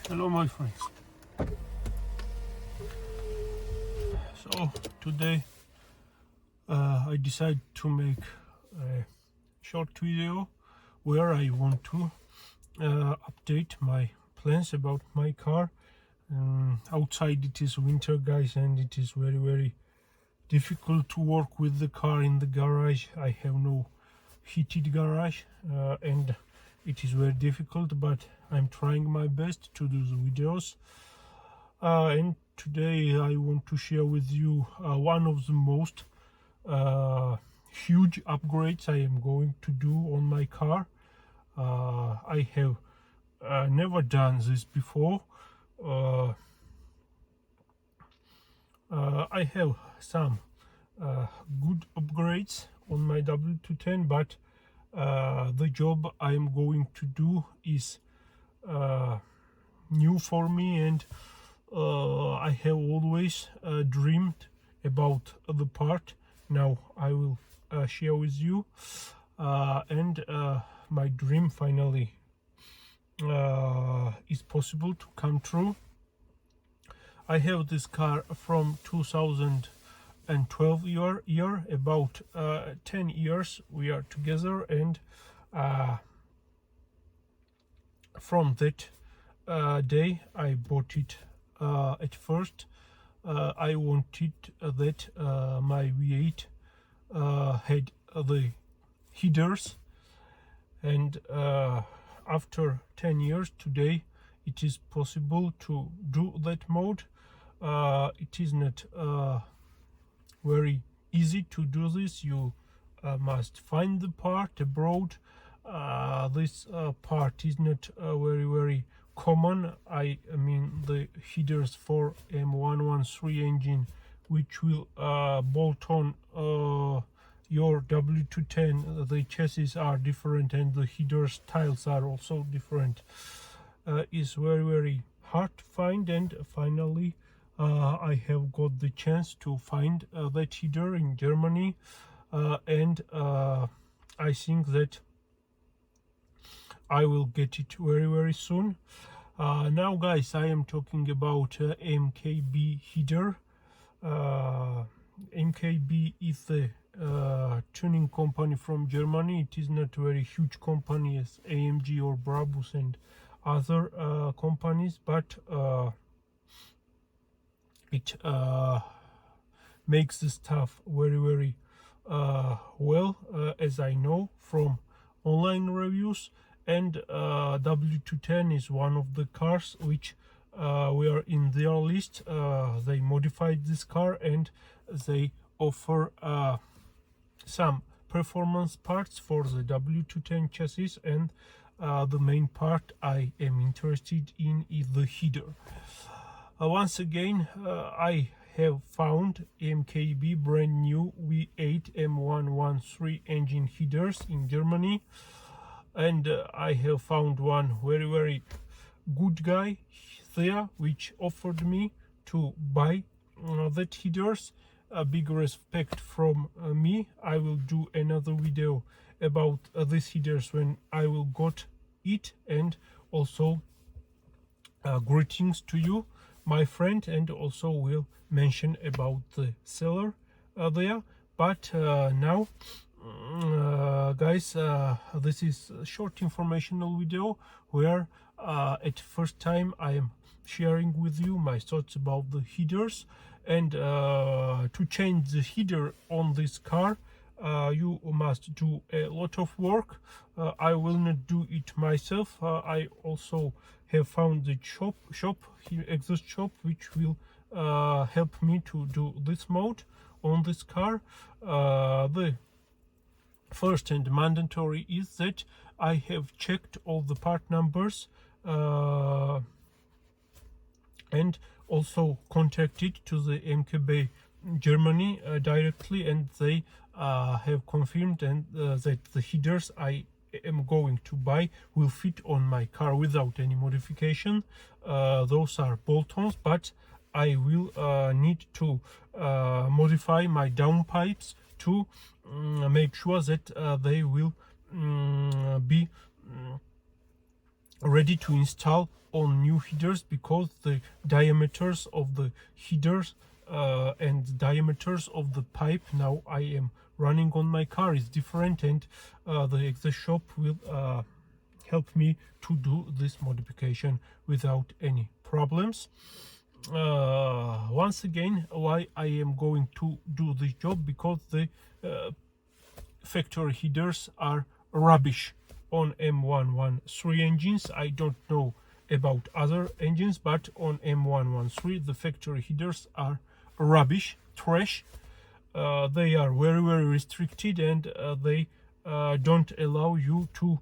Hello my friends. So today I decided to make a short video where I want to update my plans about my car. Outside it is winter, guys, and it is very difficult to work with the car in the garage. I have no heated garage and it is very difficult, but I'm trying my best to do the videos. And today I want to share with you one of the most huge upgrades I am going to do on my car. I have never done this before. I have some good upgrades on my W210, but the job I am going to do is new for me, and I have always dreamed about the part. Now I will share with you, and my dream finally is possible to come true. I have this car from 2012 year, about 10 years we are together, and from that day I bought it. At first I wanted that my V8 had the headers, and after 10 years today it is possible to do that mode. It is not very easy to do this. You must find the part abroad. This part is not very common. I mean the headers for M113 engine, which will bolt on your W210. The chassis are different and the header styles are also different. Is very hard to find, and finally I have got the chance to find that header in Germany, and I think that I will get it very soon. Now guys, I am talking about MKB header. MKB is the tuning company from Germany. It is not a very huge company as AMG or Brabus and other companies, but it makes the stuff very well, as I know from online reviews. And W210 is one of the cars which were in their list. They modified this car and they offer some performance parts for the W210 chassis, and the main part I am interested in is the header. Once again, I have found MKB brand new V8 M113 engine headers in Germany, and I have found one very good guy there which offered me to buy that headers. A big respect from me. I will do another video about these headers when I will got it, and also greetings to you, my friend, and also will mention about the seller there. But now guys, this is a short informational video where at first time I am sharing with you my thoughts about the headers. And to change the header on this car, you must do a lot of work. I will not do it myself. I also have found the exhaust shop which will help me to do this mode on this car. The first and mandatory is that I have checked all the part numbers and also contacted to the MKB Germany directly, and they have confirmed and that the headers I am going to buy will fit on my car without any modification. Those are bolt-ons, but I will need to modify my downpipes to make sure that they will be ready to install on new headers, because the diameters of the headers and diameters of the pipe now I am running on my car is different, and the exhaust shop will help me to do this modification without any problems. Once again, why I am going to do this job, because the factory headers are rubbish on M113 engines. I don't know about other engines, but on M113 the factory headers are rubbish, trash. They are very restricted, and they don't allow you to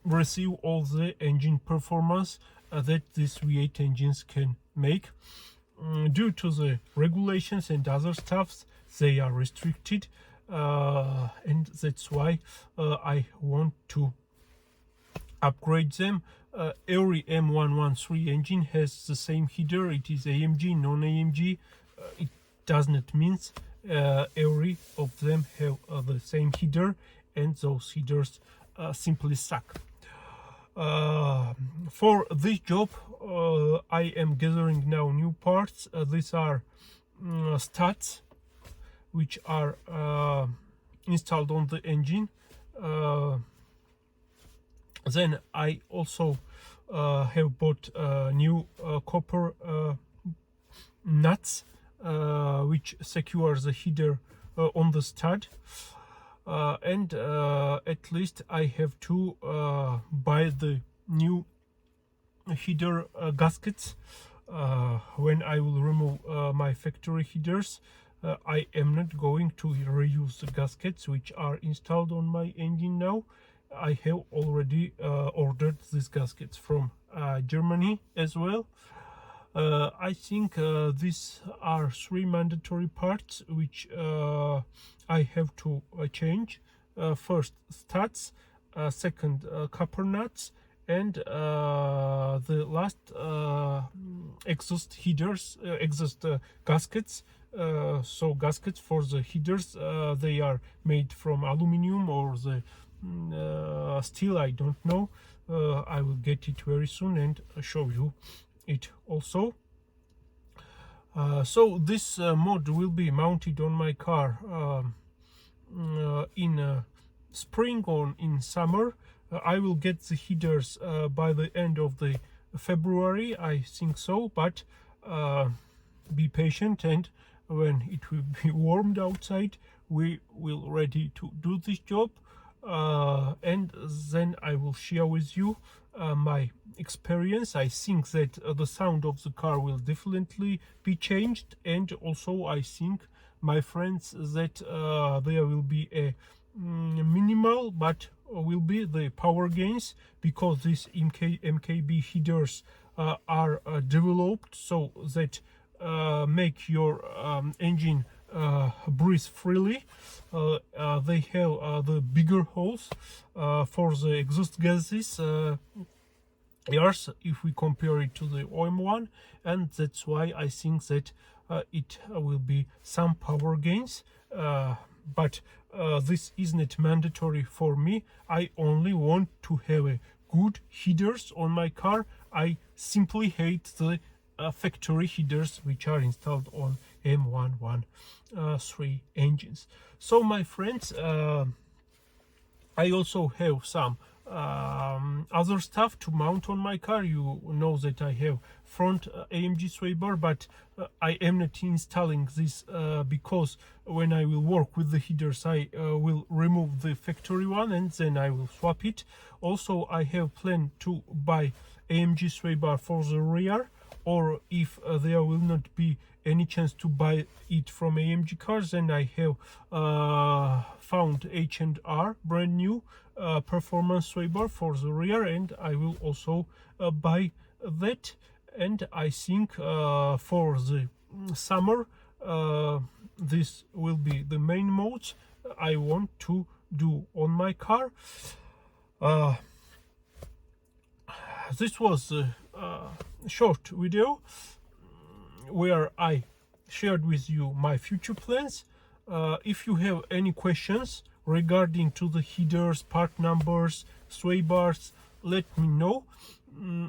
receive all the engine performance that these V8 engines can make. Due to the regulations and other stuffs, they are restricted, and that's why I want to upgrade them. Every M113 engine has the same header. It is AMG, non-AMG. It does not mean every of them have the same header, and those headers simply suck. For this job, I am gathering now new parts. These are studs which are installed on the engine. Then I also have bought new copper nuts which secure the header on the stud. And at least I have to buy the new header gaskets when I will remove my factory headers. I am not going to reuse the gaskets which are installed on my engine now. I have already ordered these gaskets from Germany as well. I think these are 3 mandatory parts which I have to change. First, studs, second, copper nuts, and the last exhaust headers, exhaust gaskets. So gaskets for the headers, they are made from aluminum or the steel, I don't know. I will get it very soon and show you it also. So this mod will be mounted on my car in spring or in summer. I will get the headers by the end of the February, I think so, but be patient, and when it will be warmed outside we will ready to do this job, and then I will share with you my experience. I think that the sound of the car will definitely be changed, and also I think, my friends, that there will be a minimal but will be the power gains, because these MKB headers are developed so that make your engine breathe freely. They have the bigger holes for the exhaust gases, airs, if we compare it to the OM1, and that's why I think that it will be some power gains, but this is not mandatory for me. I only want to have a good headers on my car. I simply hate the factory headers which are installed on M113 engines. So my friends, I also have some other stuff to mount on my car. You know that I have front AMG sway bar, but I am not installing this because when I will work with the headers I will remove the factory one and then I will swap it. Also I have planned to buy AMG sway bar for the rear, or if there will not be any chance to buy it from AMG cars, then I have found H&R brand new performance sway bar for the rear, and I will also buy that. And I think for the summer this will be the main modes I want to do on my car. This was a short video where I shared with you my future plans. If you have any questions regarding to the headers, part numbers, sway bars, let me know.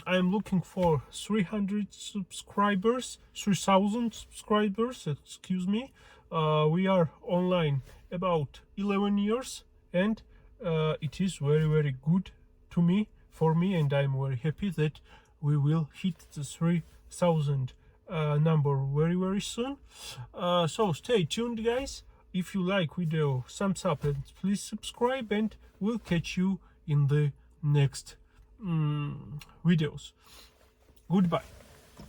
I'm looking for 300 subscribers, 3000 subscribers, excuse me. We are online about 11 years, and it is very good to me, for me, and I'm very happy that we will hit the 3000 number very soon. So stay tuned, guys. If you like video, thumbs up and please subscribe, and we'll catch you in the next videos. Goodbye.